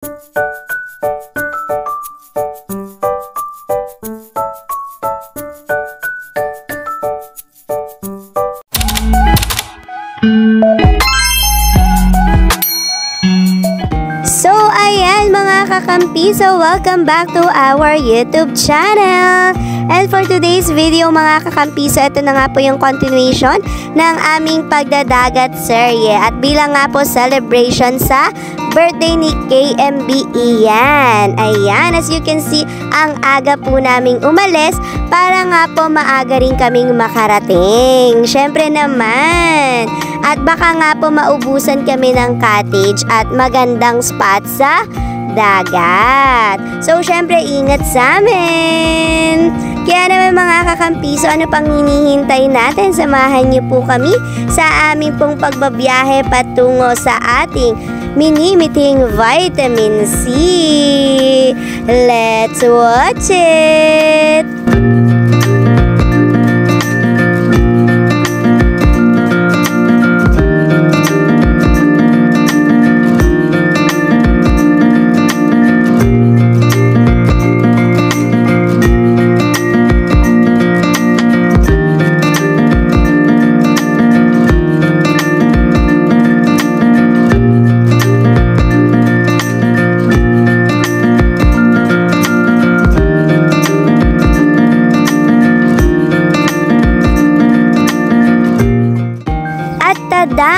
So ayan mga kakampi, so welcome back to our YouTube channel. And for today's video mga kakampi, so ito na nga po yung continuation ng aming pagdadagat serye. At bilang nga po celebration sa birthday ni KMBE yan. Ayan, as you can see, ang aga po naming umalis para nga po maaga rin kaming makarating. Syempre naman. At baka nga po maubusan kami ng cottage at magandang spot sa dagat. So, syempre, ingat sa amin. Kaya naman mga kakampiso, ano pang hinihintay natin? Samahan niyo po kami sa aming pong pagbabiyahe patungo sa ating minimiting vitamin C. Let's watch it!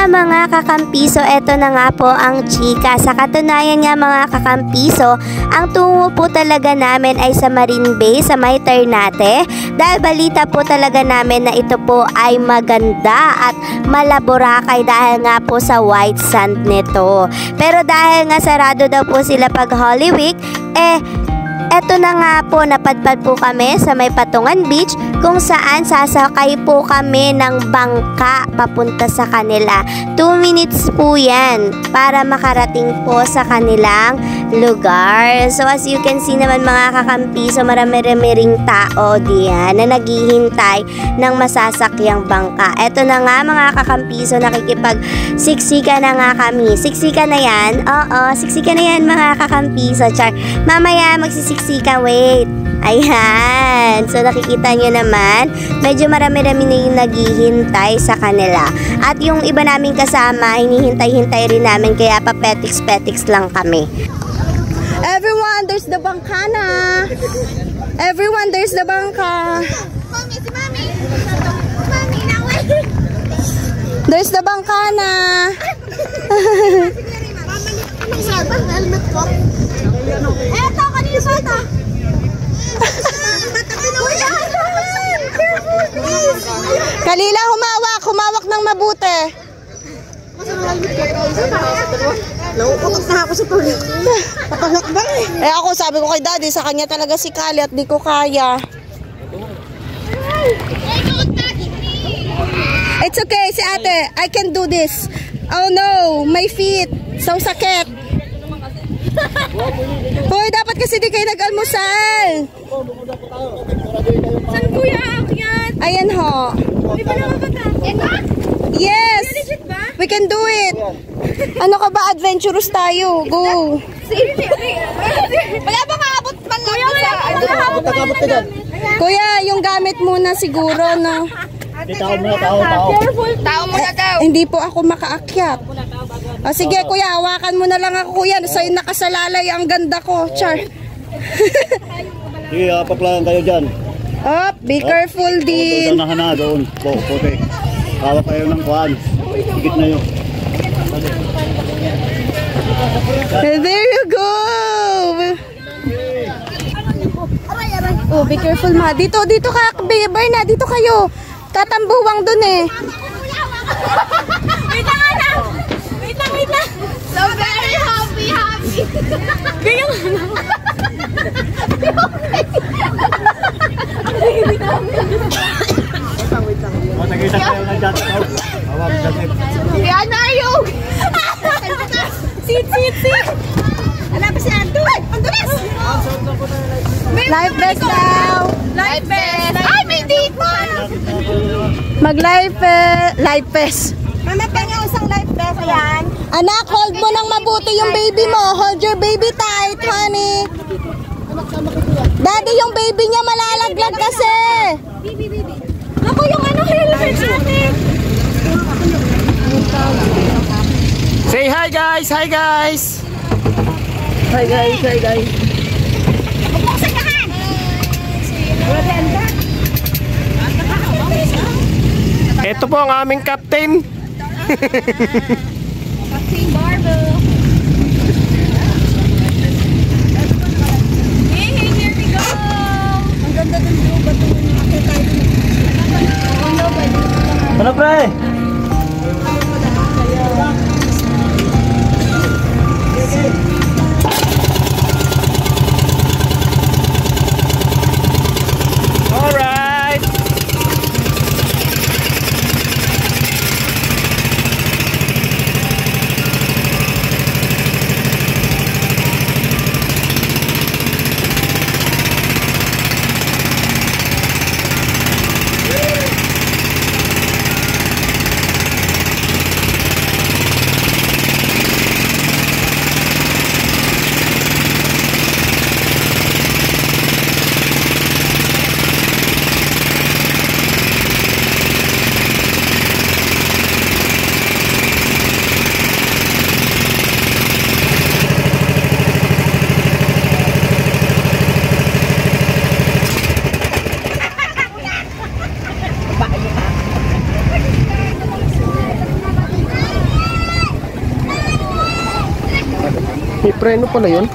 Mga kakampiso, eto na nga po ang chika. Sa katunayan nga mga kakampiso, ang tungo po talaga namin ay sa Marine Bay, sa may Ternate. Dahil balita po talaga namin na ito po ay maganda at malaborakay dahil nga po sa white sand nito. Pero dahil nga sarado daw po sila pag Holy Week, eto na nga po, napadpad po kami sa may Patungan Beach kung saan sasakay po kami ng bangka papunta sa kanila. 2 minutes po yan para makarating po sa kanilang lugar. So as you can see naman mga kakampiso, marami-rami ring tao diyan na naghihintay ng masasakyang bangka. Eto na nga mga kakampiso, nakikipag-siksika na nga kami. Siksika na yan? Oo, siksika na yan mga kakampiso. Char, mamaya magsisiksika, wait. Ayan. So nakikita nyo naman, medyo marami-rami na yung naghihintay sa kanila. At yung iba naming kasama, hinihintay-hintay rin namin, kaya pa-petiks-petiks lang kami. Everyone, there's the bangka na. Everyone, there's the bangka. Mami, si Mami. Mami, naway. There's the bangka na. Mami, sa bang helmet ko? Eto, kanina ba ito? Kalila, humawak ng mabuti. Nauutot na ako sa tuloy. Papalakbang eh. Ako sabi ko kay daddy, sa kanya talaga si Kali at di ko kaya. It's okay si ate, I can do this. Oh no, my feet, so sakit. Hoy, dapat kasi di kayo nag-almusal. Saan kuya akyat? Ayan ho. Di ba naman bata? Yes, we can do it. Ano ka ba, adventurous tayo. Go. Wala ba maabot man lang? Kuya, wala ba? Kuya, yung gamit muna siguro, no? Tao muna, tao. Careful. Tao muna daw. Hindi po ako makaakyat. O sige kuya, hawakan mo na lang ako kuya. Sa'yo nakasalalay ang ganda ko. Char. Sige, paplayan kayo dyan. Up, be careful din. Doon na doon. Puti. Hawak kayo ng kuhan. Higit na yun. There you go. Oh, be careful ma. Dito ka, Berna. Dito kayo. Tatambuwang dun eh. Wait lang. So very happy. Ganyan nga na. Nakita kayo ng dyan. Hawak dyan. Yan na yung. Sit. Ano ba si Ando? Andones! Life vest now. Life vest. Ay, may dito. Mag-life vest. Mama, pengen usang life vest. Ayan. Anak, hold mo nang mabuti yung baby mo. Hold your baby tight, honey. Daddy, yung baby niya malalaglag kasi. Ako yung ano, helmet natin. Say hi guys! Hi guys! Hi guys, hi guys. Ito po ang aming captain. Captain Barbo. Hey, here we go. Ang ganda ng blue ba ito? Ano pre? Alright! May preno pala yun.